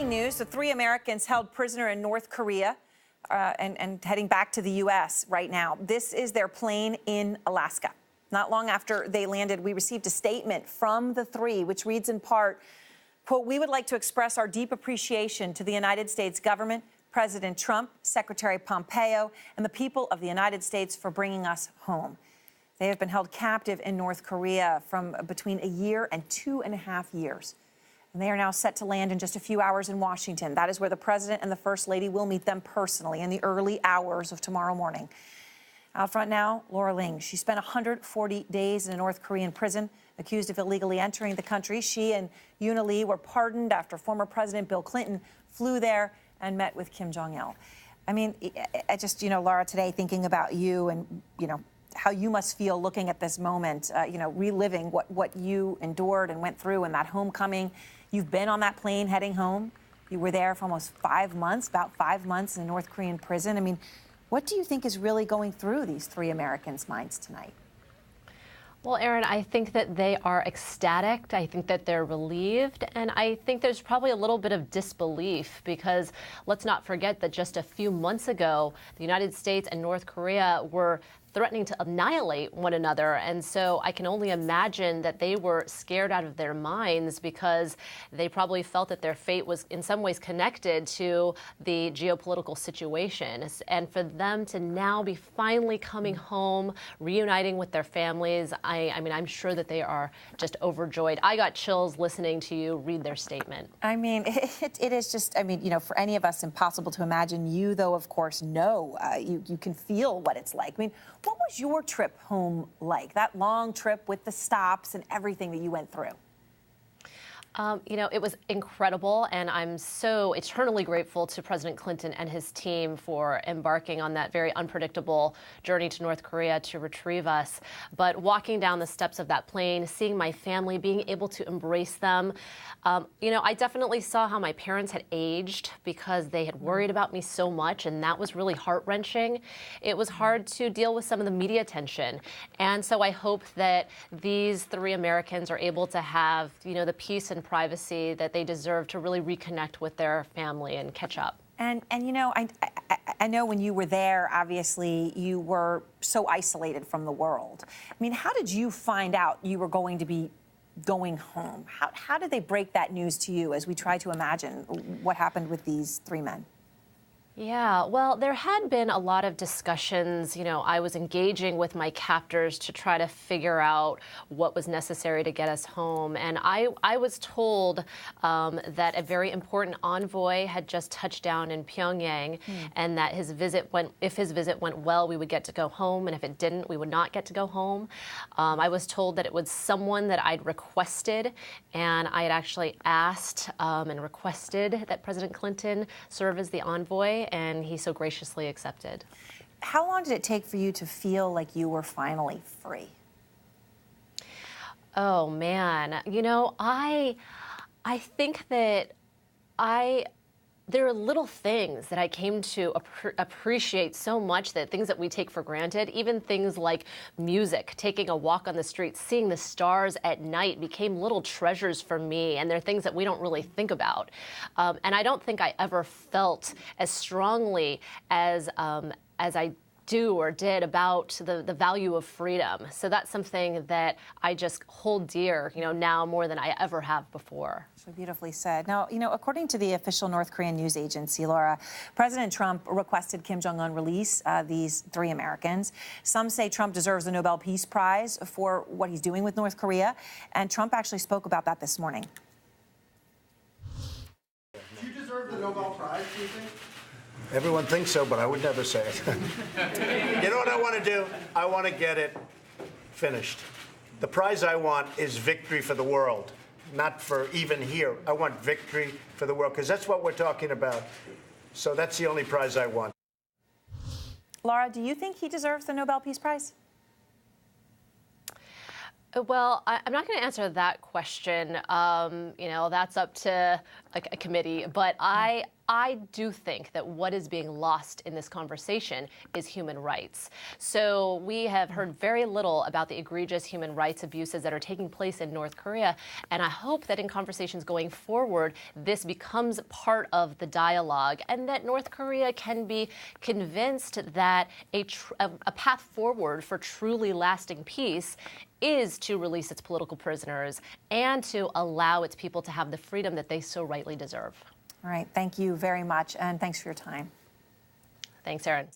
breaking news, the three Americans held prisoner in North Korea and heading back to the U.S. right now. This is their plane in Alaska. Not long after they landed, we received a statement from the three, which reads in part, quote, "We would like to express our deep appreciation to the United States government, President Trump, Secretary Pompeo, and the people of the United States for bringing us home." They have been held captive in North Korea from between a year and 2.5 years. And they are now set to land in just a few hours in Washington. That is where the president and the first lady will meet them personally in the early hours of tomorrow morning. Out front now, Laura Ling. She spent 140 days in a North Korean prison, accused of illegally entering the country. She and Yoon Lee were pardoned after former President Bill Clinton flew there and met with Kim Jong-il. I mean, I just, Laura, today thinking about you and, how you must feel looking at this moment, reliving what you endured and went through in that homecoming. You've been on that plane heading home. You were there for almost 5 months, about 5 months in a North Korean prison. I mean, what do you think is really going through these three Americans' minds tonight? Well, Erin, I think that they are ecstatic. I think that they're relieved. And I think there's probably a little bit of disbelief because let's not forget that just a few months ago, the United States and North Korea were threatening to annihilate one another. And so I can only imagine that they were scared out of their minds because they probably felt that their fate was in some ways connected to the geopolitical situation. And for them to now be finally coming home, reuniting with their families, I mean, I'm sure that they are just overjoyed. I got chills listening to you read their statement. I mean, it is just, for any of us, impossible to imagine. You, though, of course, know. You can feel what it's like. I mean, what was your trip home like? That long trip with the stops and everything that you went through? It was incredible, and I'm so eternally grateful to President Clinton and his team for embarking on that very unpredictable journey to North Korea to retrieve us. But walking down the steps of that plane, seeing my family, being able to embrace them, I definitely saw how my parents had aged because they had worried about me so much, and that was really heart-wrenching. It was hard to deal with some of the media attention, and so I hope that these three Americans are able to have, the peace and privacy that they deserve to really reconnect with their family and catch up. And I know when you were there, obviously, you were so isolated from the world. I mean, how did you find out you were going to be going home? How did they break that news to you as we try to imagine what happened with these three men? Yeah, well, there had been a lot of discussions. I was engaging with my captors to try to figure out what was necessary to get us home. And I was told that a very important envoy had just touched down in Pyongyang and that if his visit went well, we would get to go home. And if it didn't, we would not get to go home. I was told that it was someone that I'd requested, and I had actually asked and requested that President Clinton serve as the envoy, and he so graciously accepted. How long did it take for you to feel like you were finally free? Oh, man. I think that there are little things that I came to appreciate so much, that things that we take for granted, even things like music, taking a walk on the street, seeing the stars at night became little treasures for me. And they're things that we don't really think about. And I don't think I ever felt as strongly as I do or did about the value of freedom. So that's something that I just hold dear, now more than I ever have before. So beautifully said. Now, according to the official North Korean news agency, Laura, President Trump requested Kim Jong-un release these three Americans. Some say Trump deserves the Nobel Peace Prize for what he's doing with North Korea. And Trump actually spoke about that this morning. Do you deserve the Nobel Prize, do you think? Everyone thinks so, but I would never say it. You know what I want to do? I want to get it finished. The prize I want is victory for the world, not for even here. I want victory for the world, because that's what we're talking about. So that's the only prize I want. Laura, do you think he deserves the Nobel Peace Prize? Well, I'm not going to answer that question. That's up to a committee. But I I do think that what is being lost in this conversation is human rights. So we have heard very little about the egregious human rights abuses that are taking place in North Korea. And I hope that in conversations going forward, this becomes part of the dialogue and that North Korea can be convinced that a path forward for truly lasting peace is to release its political prisoners and to allow its people to have the freedom that they so rightly deserve. All right. Thank you very much. And thanks for your time. Thanks, Erin.